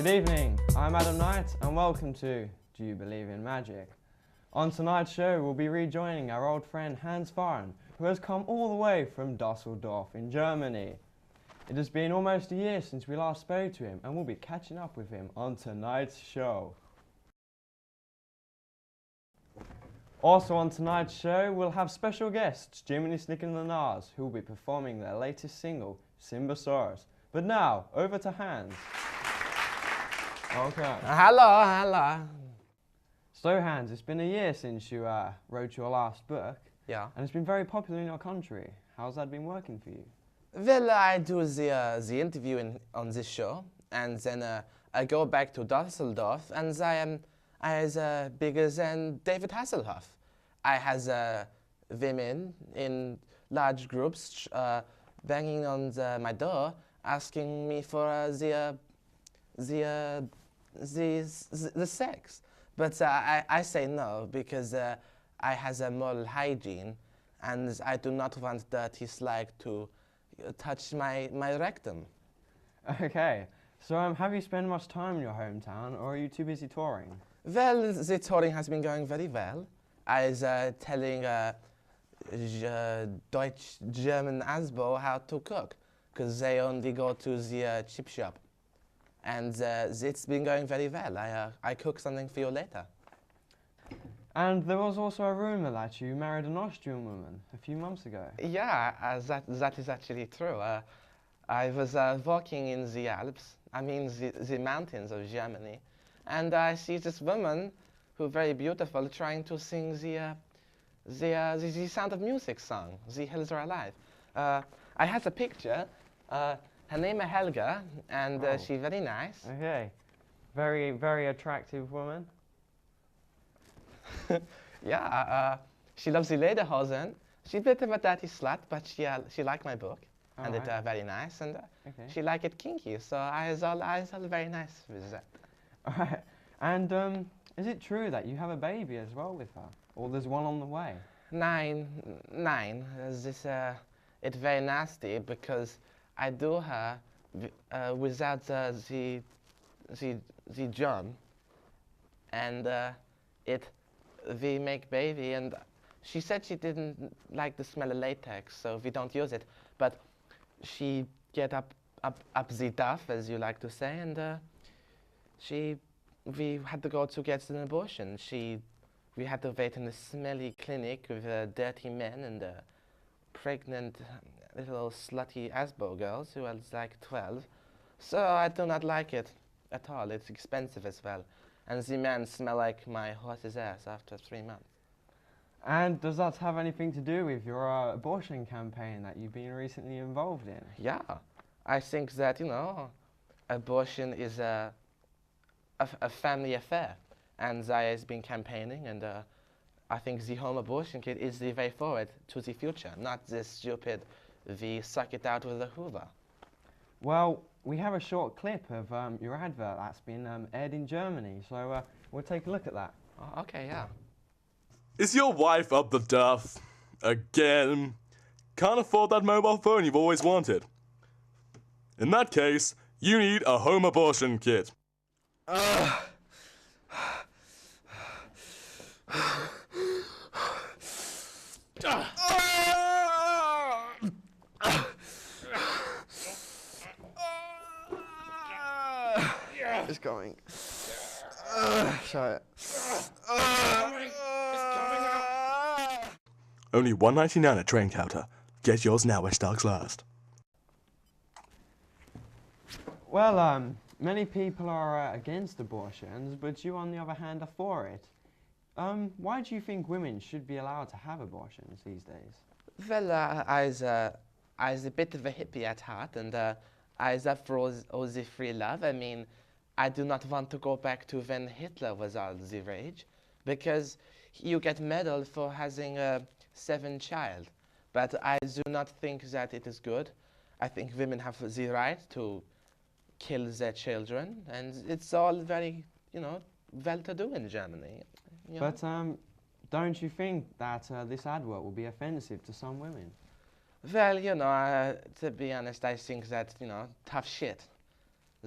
Good evening, I'm Adam Knight and welcome to Do You Believe in Magic? On tonight's show we'll be rejoining our old friend Hans Faren, who has come all the way from Dusseldorf in Germany. It has been almost a year since we last spoke to him and we'll be catching up with him on tonight's show. Also on tonight's show we'll have special guests Jiminy Snick and the Nars, who will be performing their latest single, Simbasaurus. But now, over to Hans. Okay. Hello. So Hans, it's been a year since you wrote your last book. Yeah. And it's been very popular in your country. How's that been working for you? Well, I do the interview on this show, and then I go back to Dusseldorf, and I am as bigger than David Hasselhoff. I has women in large groups banging on my door, asking me for the sex. But I say no, because I has a moral hygiene, and I do not want dirty slag to touch my rectum. Okay, so have you spent much time in your hometown, or are you too busy touring? Well, the touring has been going very well. I was telling Deutsch-German Asbo how to cook, because they only go to the chip shop. And it's been going very well. I cook something for you later. And there was also a rumour that you married an Austrian woman a few months ago. Yeah, that is actually true. I was walking in the Alps, I mean the mountains of Germany, and I see this woman who very beautiful trying to sing the Sound of Music song, The Hills Are Alive. I have a picture. Her name is Helga, and she's very nice. Okay, very, very attractive woman. Yeah, she loves the lederhosen. She's a bit of a dirty slut, but she liked my book, and it's very nice, and she liked it kinky, so I was all very nice with that. All right, and is it true that you have a baby as well with her, or there's one on the way? Nine. It's very nasty because I do her without the germ, and we make baby, and she said she didn't like the smell of latex, so we don't use it. But she get up the duff, as you like to say, and we had to go to get an abortion. We had to wait in a smelly clinic with dirty men and pregnant little slutty Asbo girls who was like 12. So I do not like it at all. It's expensive as well. And the men smell like my horse's ass after 3 months. And does that have anything to do with your abortion campaign that you've been recently involved in? Yeah, I think that, abortion is a family affair. And I has been campaigning, and I think the home abortion kit is the way forward to the future, not this stupid, we suck it out with a Hoover. Well, we have a short clip of your advert that's been aired in Germany, so we'll take a look at that. Oh, okay, yeah. Is your wife up the duff? Again? Can't afford that mobile phone you've always wanted? In that case, you need a home abortion kit. It's going. Show it. Only $1.99 at train counter. Get yours now when stocks last. Well, many people are against abortions, but you, on the other hand, are for it. Why do you think women should be allowed to have abortions these days? Well, I was a bit of a hippie at heart, and I was up for all the free love. I mean, I do not want to go back to when Hitler was all the rage, because you get medal for having a 7th child. But I do not think that it is good. I think women have the right to kill their children, and it's all very, well-to-do in Germany. But don't you think that this advert will be offensive to some women? Well, to be honest, I think that, tough shit.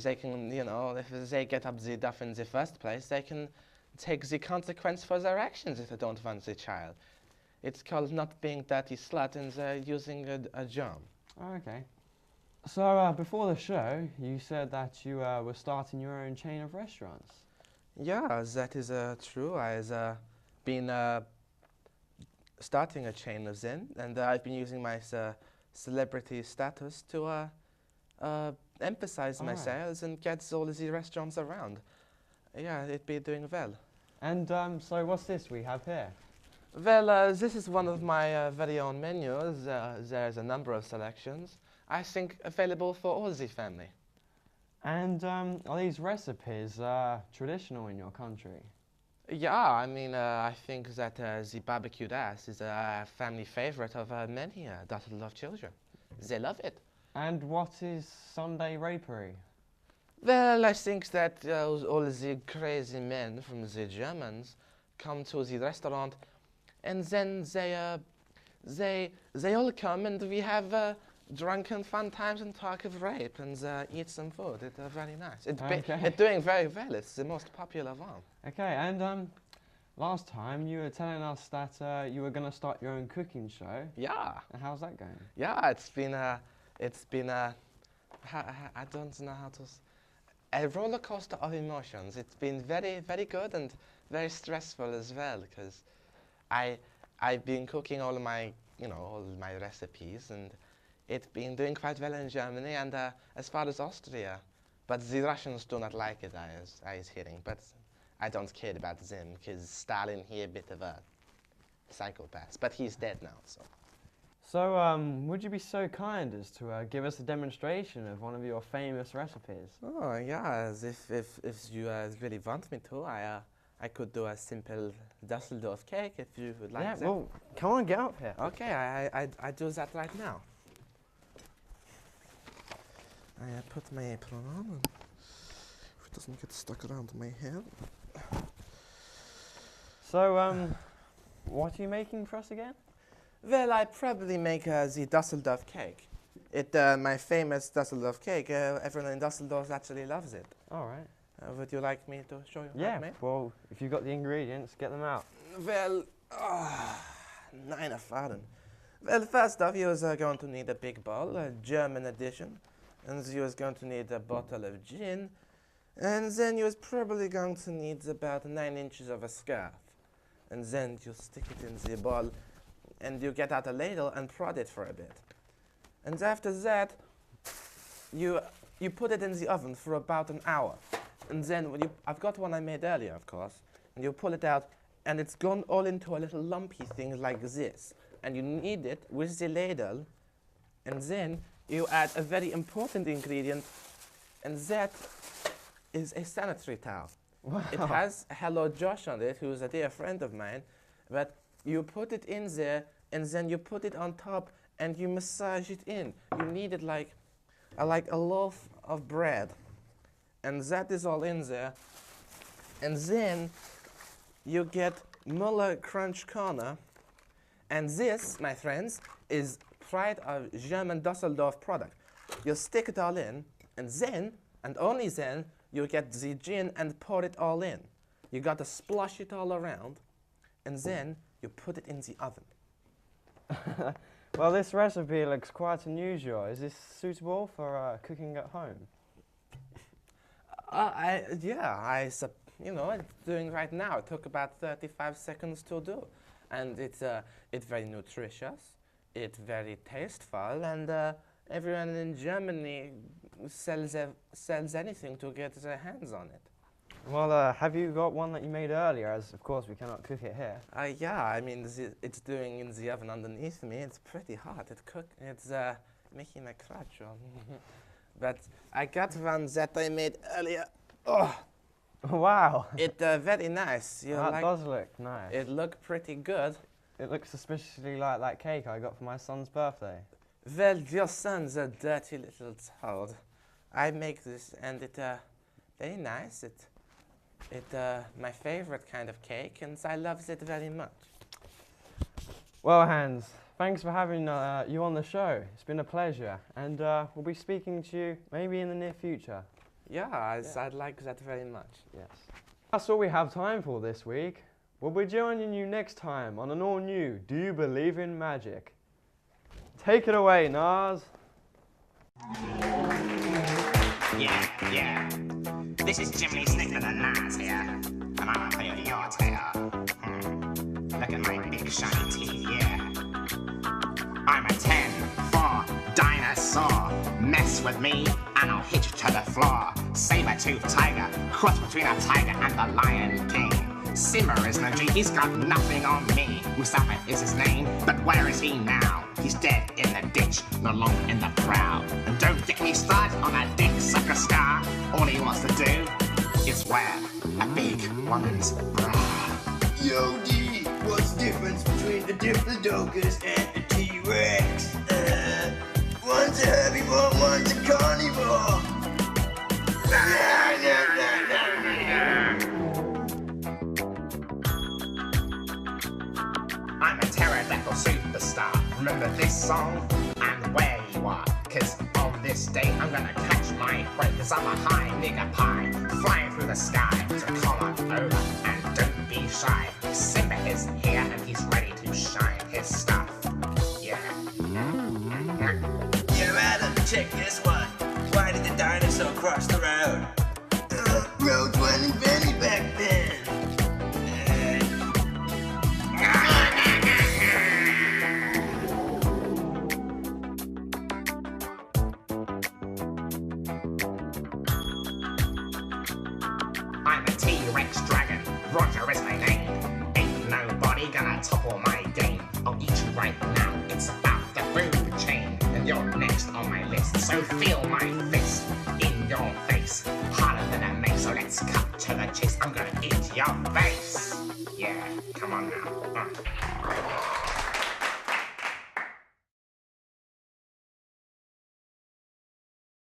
they can, you know, if they get up the duff in the first place, they can take the consequence for their actions if they don't want the child. It's called not being dirty slut and they're using a germ. Oh, okay. So before the show, you said that you were starting your own chain of restaurants. Yeah, that is true. I've been starting a chain of them, and I've been using my celebrity status to emphasize my Alright. sales and get all the restaurants around. Yeah, it'd be doing well. And so what's this we have here? Well, this is one of my very own menus. There's a number of selections, I think, available for all the family. And are these recipes traditional in your country? Yeah, I mean, I think that the barbecued ass is a family favorite of many Dusseldorf children. They love it. And what is Sunday rapery? Well, I think that all the crazy men from the Germans come to the restaurant, and then they all come, and we have drunken fun times and talk of rape and eat some food. It's very nice. It's doing very well. It's the most popular one. Okay, and last time you were telling us that you were going to start your own cooking show. Yeah. And how's that going? Yeah, it's been I don't know how to. A roller coaster of emotions. It's been very, very good and very stressful as well because I've been cooking all my recipes and it's been doing quite well in Germany and as far as Austria, but the Russians do not like it. I was hearing, but I don't care about them because Stalin here a bit of a psychopath, but he's dead now. So, would you be so kind as to give us a demonstration of one of your famous recipes? Oh yeah, if you really want me to, I could do a simple Dusseldorf cake if you would like. Yeah, that. well, come on, get up here. Okay, I do that right now. I put my apron on and if it doesn't get stuck around my hair. So, what are you making for us again? Well, I probably make the Dusseldorf cake. My famous Dusseldorf cake. Everyone in Dusseldorf actually loves it. All right. Would you like me to show you how Yeah, to make? well, if you've got the ingredients, get them out. Well, Hans Faren. Well, first off, you are going to need a big bowl, a German edition, and you are going to need a bottle of gin, and then you are probably going to need about 9 inches of a scarf, and then you stick it in the bowl, and you get out a ladle and prod it for a bit, and after that, you put it in the oven for about an hour, and then I've got one I made earlier, of course, and you pull it out, and it's gone all into a little lumpy thing like this. And you knead it with the ladle, and then you add a very important ingredient, and that is a sanitary towel. Wow. It has Hello Josh on it, who's a dear friend of mine, but you put it in there, and then you put it on top, and you massage it in. You knead it like a loaf of bread, and that is all in there. And then you get Muller Crunch Corner. And this, my friends, is pride of German Dusseldorf product. You stick it all in, and then, and only then, you get the gin and pour it all in. You got to splosh it all around, and then you put it in the oven. Well, this recipe looks quite unusual. Is this suitable for cooking at home? It's doing right now. It took about 35 seconds to do. And it's very nutritious, it's very tasteful, and everyone in Germany sells anything to get their hands on it. Well, have you got one that you made earlier, as of course we cannot cook it here? Yeah, I mean, it's doing in the oven underneath me. It's pretty hot. It's making a crutch on. But I got one that I made earlier. Oh! Wow! It's very nice. That does look nice. It looked pretty good. It looks suspiciously like that cake I got for my son's birthday. Well, your son's a dirty little toad. I make this, and it's very nice. It's my favorite kind of cake, and I love it very much. Well, Hans, thanks for having you on the show. It's been a pleasure, and we'll be speaking to you maybe in the near future. Yeah, I'd like that very much. Yes. That's all we have time for this week. We'll be joining you next time on an all-new Do You Believe in Magic? Take it away, Nas. Yeah. This is Jiminy Snickler and Nas here, and I'm a player of your tale. Look at my big shiny teeth, yeah. I'm a 10-4 dinosaur. Mess with me, and I'll hit you to the floor. Saber-toothed tiger, cross between a tiger and the Lion King. Simba is no G, he's got nothing on me. Mustafa is his name, but where is he now? He's dead in the ditch, no longer in the crowd. And don't get me started on that dick sucker scar. All he wants to do is wear a big woman's bra. Yo, D, what's the difference between a Diplodocus and a T-Rex? One's a herbivore, one's a carnivore. I'm a pterodactyl superstar. Remember this song and where you are. Cause on this day I'm gonna catch my prey. Cause I'm a high nigger pie, flying through the sky. So come on over and don't be shy. Simba is here and he's ready to shine his stuff. Yeah. Yo, Adam, check this one. Why did the dinosaur cross the road? Roads weren't invented back then. I'm a T-Rex dragon, Roger is my name. Ain't nobody gonna topple my game. I'll eat you right now, it's about the food chain. And you're next on my list, so feel my fist in your face.